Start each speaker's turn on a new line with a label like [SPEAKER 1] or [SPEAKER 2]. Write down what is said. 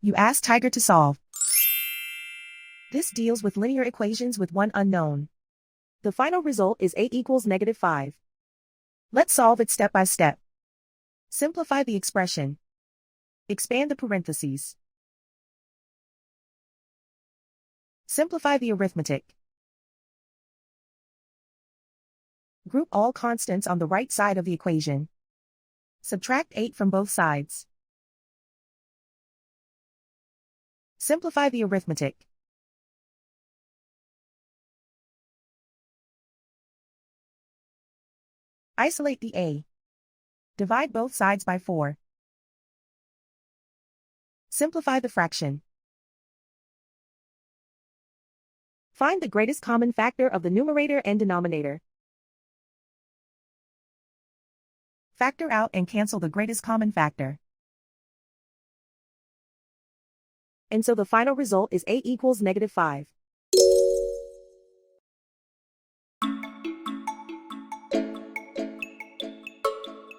[SPEAKER 1] You ask Tiger to solve. This deals with linear equations with one unknown. The final result is a equals -5. Let's solve it step by step. Simplify the expression. Expand the parentheses. Simplify the arithmetic. Group all constants on the right side of the equation. Subtract 8 from both sides. Simplify the arithmetic. Isolate the a. Divide both sides by 4. Simplify the fraction. Find the greatest common factor of the numerator and denominator. Factor out and cancel the greatest common factor. And so the final result is a equals -5.